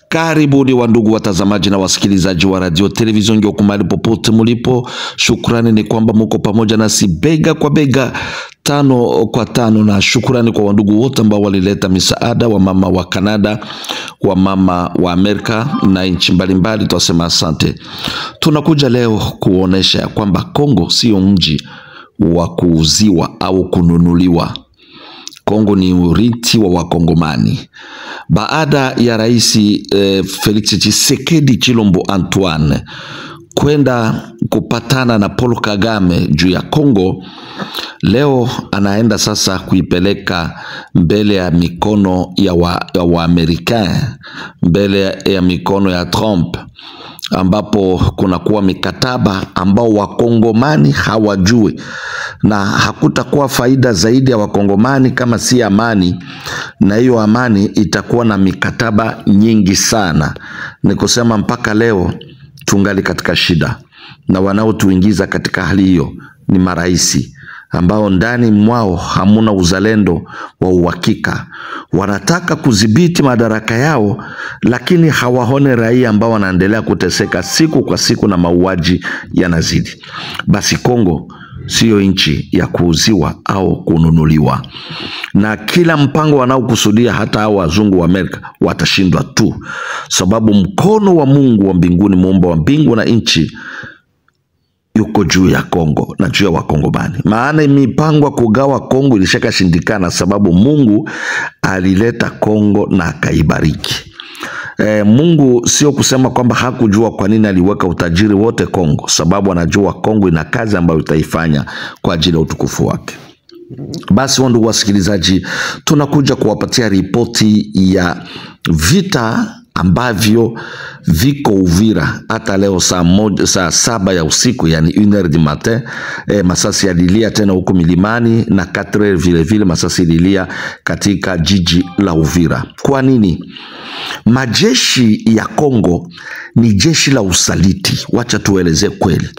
Karibuni wa ndugu watazamaji na wasikilizaji wa radio television Ngyoku mahali popote mulipo. Shukrani ni kwamba muko pamoja nasi bega kwa bega, tano kwa tano, na shukrani kwa wandugu wote ambao walileta misaada, wa mama wa Canada, wa mama wa Amerika na nchi mbalimbali. Tunasema asante. Tunakuja leo kuonesha kwamba Kongo sio mji wa kuuziwa au kununuliwa. Kongo ni urithi wa Wakongomani. Baada ya Rais Felix Tshisekedi Chilombo Antoine kwenda kupatana na Paul Kagame juu ya Kongo, leo anaenda sasa kuipeleka mbele ya mikono ya Amerika, mbele ya mikono ya Trump, ambapo kunakuwa mikataba ambao Wakongomani hawajui, na hakutakuwa faida zaidi ya Wakongomani kama si amani, na hiyo amani itakuwa na mikataba nyingi sana. Ni kusema mpaka leo tungali katika shida, na wanaotuingiza katika hali hiyo ni maraisi ambao ndani mwao hamuna uzalendo wa uhakika. Wanataka kudhibiti madaraka yao, lakini hawaone raia ambao wanaendelea kuteseka siku kwa siku na mauaji yanazidi. Basi Kongo sio nchi ya kuuziwa au kununuliwa, na kila mpango wanaokusudia hata hao wazungu wa Amerika watashindwa tu, sababu mkono wa Mungu wa mbinguni, muumba wa mbingu na nchi, yuko juu ya Kongo na juu ya Wakongomani. Maana mipango kugawa Kongo ilishakashindikana, sababu Mungu alileta Kongo na akaibariki. Mungu sio kusema kwamba hakujua kwa nini aliweka utajiri wote Kongo, sababu anajua Kongo ina kazi ambayo itaifanya kwa ajili ya utukufu wake. Basi wandugu wasikilizaji, tunakuja kuwapatia ripoti ya vita ambavyo viko Uvira hata leo saa 7 ya usiku, yani 1h du matin. Masasi yalilia tena huko milimani, na 4h vile vile masasi yalilia katika jiji la Uvira. Kwa nini? Majeshi ya Kongo ni jeshi la usaliti. Wacha tueleze kweli.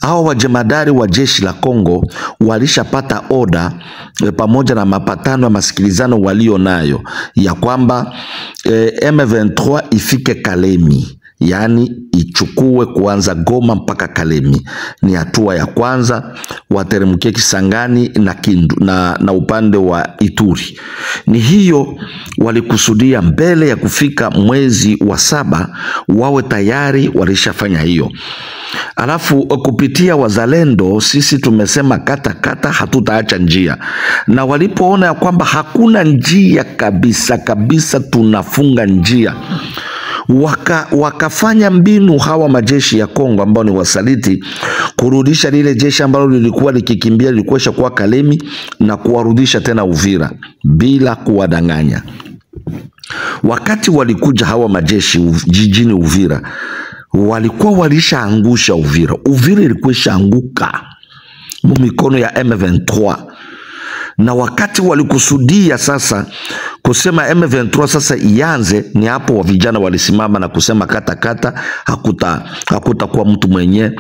Hao wajemadari wa jeshi la Kongo walishapata oda pamoja na mapatano ya masikilizano walio nayo ya kwamba M23 ifike Kalemi, yani ichukue kuanza Goma mpaka Kalemi. Ni hatua ya kwanza. Wateremkie Kisangani na Kindu na upande wa Ituri. Ni hiyo walikusudia mbele ya kufika mwezi wa 7 wawe tayari walishafanya hiyo. Alafu kupitia wazalendo sisi tumesema kata hatutaacha njia, na walipoona ya kwamba hakuna njia kabisa tunafunga njia, wakafanya mbinu hawa majeshi ya Kongo ambao ni wasaliti kurudisha lile jeshi ambalo lilikuwa likikimbia, lilikuwa shakuwa Kalemi, na kuwarudisha tena Uvira bila kuwadanganya. Wakati walikuja hawa majeshi jijini Uvira, walikuwa walishaangusha Uvira. Uvira ilikuwa ishaanguka mikono ya M23, na wakati walikusudia sasa kusema M23 sasa ianze, ni hapo wa vijana walisimama na kusema kata hakutakuwa mtu mwenye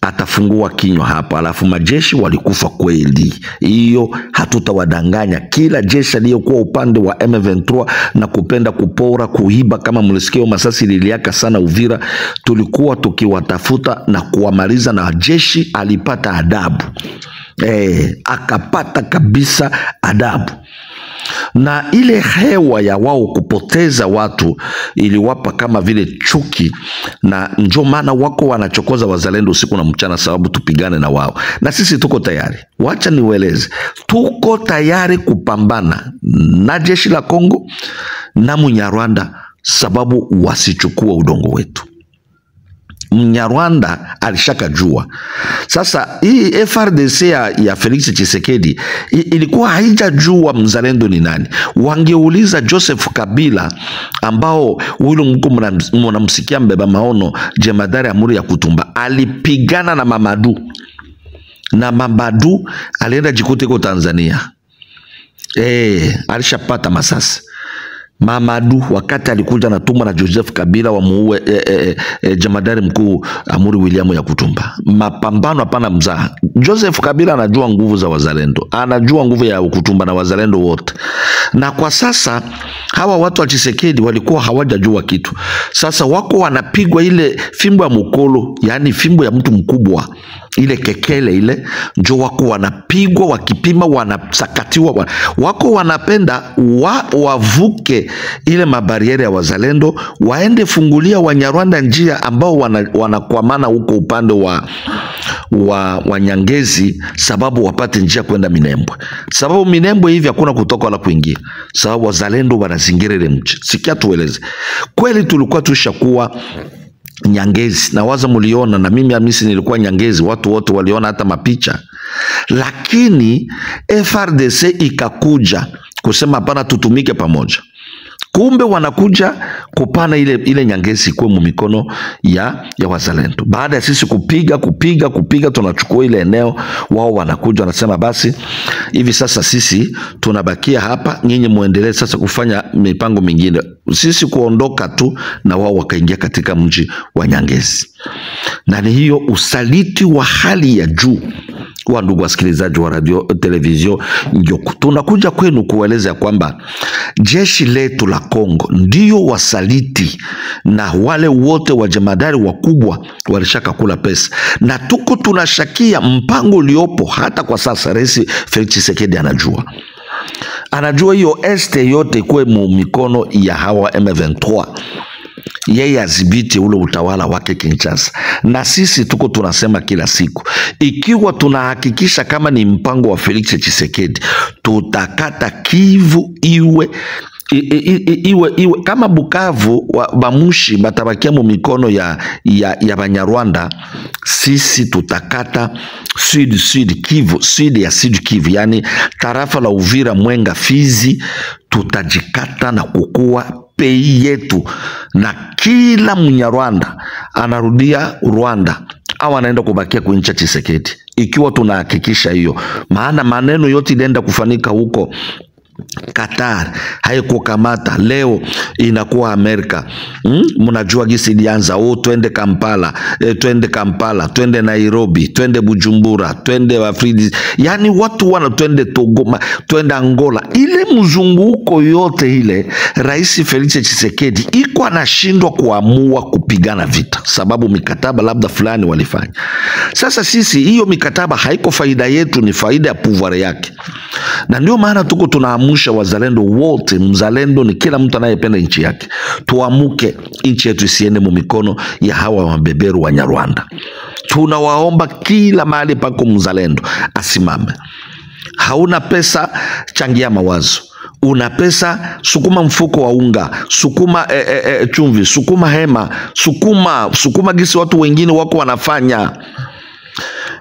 atafungua kinywa hapa. Alafu majeshi walikufa kweli. Hiyo hatutawadanganya. Kila jeshi aliyokuwa upande wa M23 na kupenda kupora, kuiba, kama mlisikia masasi liliaka sana Uvira, tulikuwa tukiwatafuta na kuwamaliza, na jeshi alipata adabu. Akapata kabisa adabu. Na ile hewa ya wao kupoteza watu iliwapa kama vile chuki, na ndio maana wako wanachokoza wazalendo usiku na mchana, sababu tupigane na wao. Na sisi tuko tayari. Wacha niweleze, tuko tayari kupambana na jeshi la Kongo na Munyarwanda, sababu wasichukua udongo wetu. Mnyarwanda alishakajua. Sasa hii FRDC ya Felix Tshisekedi ilikuwa haijajua mzalendo ni nani. Wangeuliza Joseph Kabila, ambao huyu mko mnamsikia mbeba maono, jemadari Amuri ya Kutumba, alipigana na Mamadu, na Mamadu alienda jikute kwa Tanzania. Alishapata masasi. Mamadu wakati alikuja na tumwa na Joseph Kabila wa muue jamadari mkuu Amuri William ya Kutumba. Mapambano hapana mzaha. Joseph Kabila anajua nguvu za wazalendo, anajua nguvu ya Kutumba na wazalendo wote. Na kwa sasa hawa watu wa Tshisekedi walikuwa hawajajua kitu. Sasa wako wanapigwa ile fimbo ya mukolo, yani fimbo ya mtu mkubwa, ile kekele ile, njo wako wanapigwa, wakipima wanasakatiwa, wako wanapenda wavuke ile mabariere ya wazalendo, waende fungulia Wanyarwanda njia ambao wanakwamana huko upande wa Nyangezi, sababu wapate njia kwenda Minembwe. Sababu Minembwe hivi hakuna kutoka wala kuingia, sababu wazalendo wanazingira ile mji. Sikia tueleze kweli, tulikuwa tushakuwa Nyangezi na waza muliona, na mimi Hamisi nilikuwa Nyangezi, watu wote waliona hata mapicha. Lakini FRDC ikakuja kusema hapana, tutumike pamoja. Kumbe wanakuja kupana ile Nyangezi kwa mikono ya wazalendo. Baada ya sisi kupiga tunachukua ile eneo, wao wanakuja wanasema basi hivi sasa sisi tunabakia hapa, nyinyi muendelee sasa kufanya mipango mingine. Sisi kuondoka tu, na wao wakaingia katika mji wa Nyangezi. Na ni hiyo usaliti wa hali ya juu. Kwa ndugu wasikilizaji wa radio televizio, ndio tunakuja kwenu kueleza kwamba jeshi letu la Kongo ndio wasaliti, na wale wote wa jemadari wakubwa walishaka kula pesa, na tuko tunashakia mpango uliopo hata kwa sasa. Rais Felix Tshisekedi anajua hiyo este yote kwa mikono ya hawa M23, yeye azibiti ule utawala wake Kinshasa. Na sisi tuko tunasema kila siku, ikiwa tunahakikisha kama ni mpango wa Felix Tshisekedi, tutakata Kivu iwe kama Bukavu bamushi batabakia mu mikono ya Banyarwanda. Sisi tutakata sud Kivu, sud ya sud Kivu, yani tarafa la Uvira, Mwenga, Fizi, tutajikata na kukua pei yetu, na kila Mnyarwanda anarudia Rwanda au anaenda kubakia kuincha Tshisekedi, ikiwa tunahakikisha hiyo. Maana maneno yote ilienda kufanika huko Qatar, haikukamata leo inakuwa Amerika. Mnajua gisi ilianza, twende Kampala, twende Nairobi, twende Bujumbura, twende Afridi, yani watu wana twende Togo, twende Angola. Ile mzunguko yote ile, Rais Felix Tshisekedi iko anashindwa kuamua kupigana vita, sababu mikataba labda fulani walifanya. Sasa sisi hiyo mikataba haiko faida yetu, ni faida ya pouvoir yake. Na ndio maana tuko tunaamusha wazalendo wote. Mzalendo ni kila mtu anayependa nchi yake. Tuamuke, nchi yetu isiende mu mikono ya hawa mabeberu wa Nyarwanda. Tunawaomba kila mahali pako mzalendo asimame. Hauna pesa, changia mawazo. Una pesa, sukuma mfuko wa unga, sukuma chumvi, sukuma hema, sukuma gisi watu wengine wako wanafanya.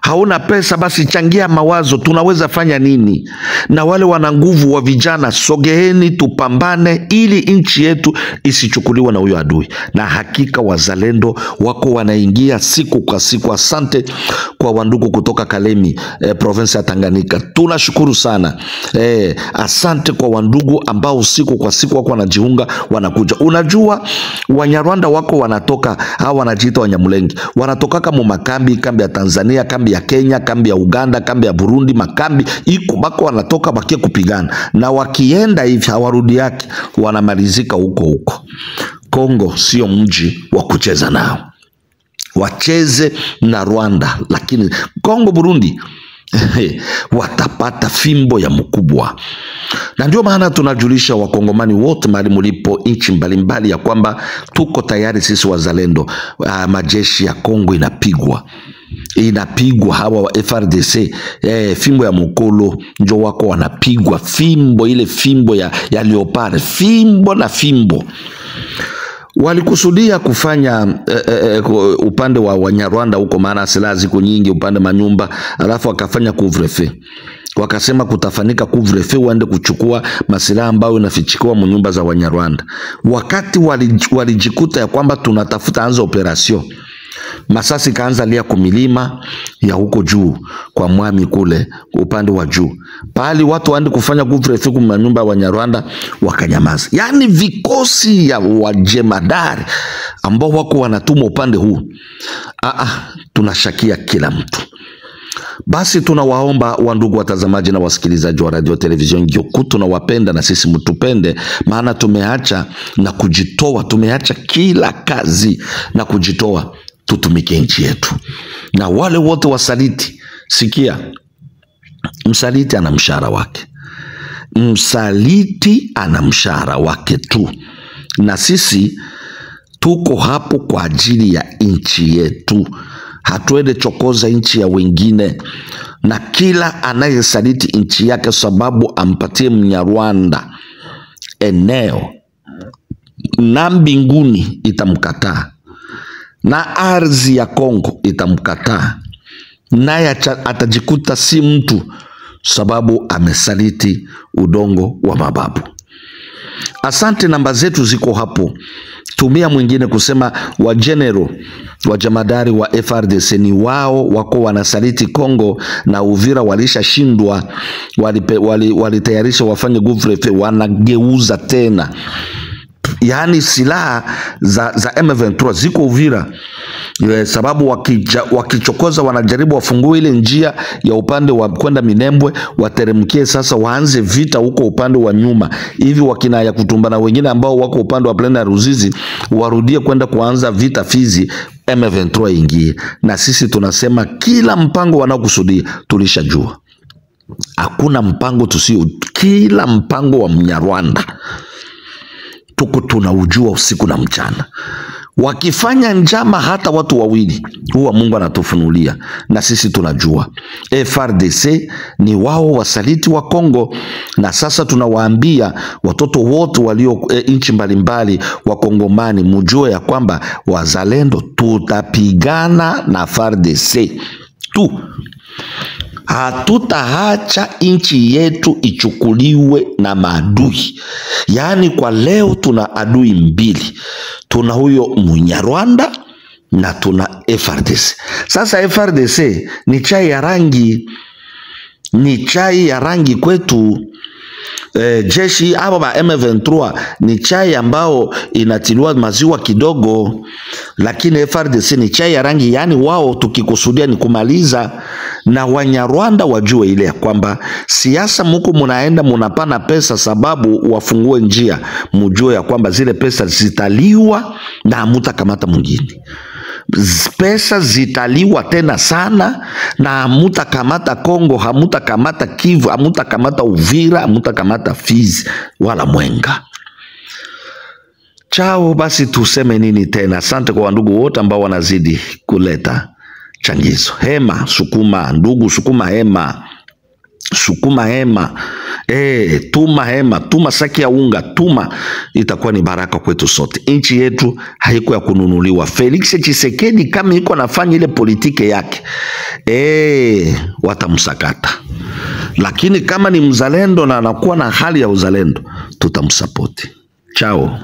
Hauna pesa, basi changia mawazo, tunaweza fanya nini? Na wale wana nguvu wa vijana, sogeeni tupambane ili nchi yetu isichukuliwe na huyo adui. Na hakika wazalendo wako wanaingia siku kwa siku. Asante kwa wandugu kutoka Kalemi, province ya Tanganyika. Tunashukuru sana. Asante kwa wandugu ambao siku kwa siku wako wanajiunga, wanakuja. Unajua Wanyarwanda wako wanatoka, hao wanajiita Wanyamulenge, wanatoka kama makambi, kambi ya Tanzania, kambi ya Kenya, kambi ya Uganda, kambi ya Burundi, makambi iko bako wanatoka bakie kupigana, na wakienda hivi hawarudi yake, wanamalizika huko. Kongo sio mji wa kucheza nao. Wacheze na Rwanda, lakini Kongo, Burundi watapata fimbo ya mkubwa. Na ndio maana tunajulisha wakongomani wote mahali mulipo nchi mbalimbali ya kwamba tuko tayari sisi wazalendo. Majeshi ya Kongo inapigwa hawa wa FRDC, fimbo ya mukolo njo wako wanapigwa, fimbo ile fimbo ya Leopard, fimbo na fimbo. Walikusudia kufanya upande wa Wanyarwanda huko, maana silaha ziko nyingi upande manyumba, alafu wakafanya couvre-feu. Wakasema kutafanika couvre-feu, waende kuchukua masilaha ambayo inafichikwa mnyumba za Wanyarwanda. Wakati walijikuta ya kwamba tunatafuta anza operation, Masasi kaanza lia kumilima ya huko juu kwa Mwami kule upande wa juu. Pali watu waende kufanya guvrefe kwa nyumba ya Wanyarwanda wakanyamaza. Yani vikosi ya wajemadari ambao wako wanatumwa upande huu. Tunashakia kila mtu. Basi tunawaomba wandugu watazamaji na wasikilizaji wa radio television Ngyoku, tunawapenda na sisi mtupende, maana tumeacha na kujitoa, tumeacha kila kazi na kujitoa tutumike nchi yetu. Na wale wote wasaliti, sikia, msaliti ana mshahara wake. Msaliti ana mshahara wake tu. Na sisi tuko hapo kwa ajili ya nchi yetu. Hatuende chokoza nchi ya wengine. Na kila anayesaliti nchi yake sababu ampatie Mnyarwanda eneo, na mbinguni itamkataa, na ardhi ya Kongo itamkataa, naye atajikuta si mtu sababu amesaliti udongo wa mababu. Asante, namba zetu ziko hapo. Tumia mwingine kusema wa general wa jamadari wa FRDC ni wao wako wanasaliti Kongo na Uvira walishashindwa, walitayarisha wafanye guvrefe, wanageuza tena. Yani silaha za M23 ziko Uvira. Sababu wakichokoza wanajaribu wafungue ile njia ya upande wa kwenda Minembwe, wateremkie sasa waanze vita huko upande wa nyuma. Hivi wakina ya kutumbana wengine ambao wako upande wa plena Ruzizi warudie kwenda kuanza vita Fizi, M23 ingie. Na sisi tunasema kila mpango wanaokusudia tulishajua. Hakuna mpango tusio, kila mpango wa Mnyarwanda tuko tunaujua usiku na mchana. Wakifanya njama hata watu wawili, huwa Mungu anatufunulia na sisi tunajua. FRDC ni wao wasaliti wa Kongo, na sasa tunawaambia watoto wote walio nchi mbalimbali wa Kongomani, mjue ya kwamba wazalendo tutapigana na FRDC tu. Hatutaacha nchi yetu ichukuliwe na maadui. Yani kwa leo tuna adui mbili. Tuna huyo Munyarwanda na tuna FRDC. Sasa FRDC ni chai ya rangi. Ni chai ya rangi kwetu. Jeshi hapa ba M23 ni chai ambao inatiliwa maziwa kidogo, lakini FRDC ni chai ya rangi. Yani wao tukikusudia ni kumaliza. Na Wanyarwanda wajue ile ya kwamba siasa muko munaenda munapana pesa sababu wafungue njia, mjue ya kwamba zile pesa zitaliwa na hamutakamata mwingine. Pesa zitaliwa tena sana na hamutakamata Kongo, hamutakamata Kivu, hamutakamata Uvira, hamutakamata Fizi wala Mwenga. Chao, basi tuseme nini tena? Asante kwa ndugu wote ambao wanazidi kuleta changizo. Hema sukuma, ndugu sukuma hema. Sukuma hema. Tuma hema, tuma saki ya unga, tuma, itakuwa ni baraka kwetu sote. Nchi yetu haiko ya kununuliwa. Felix Tshisekedi kama iko nafanya ile politike yake, watamsakata. Lakini kama ni mzalendo na anakuwa na hali ya uzalendo, tutamsapoti. Chao.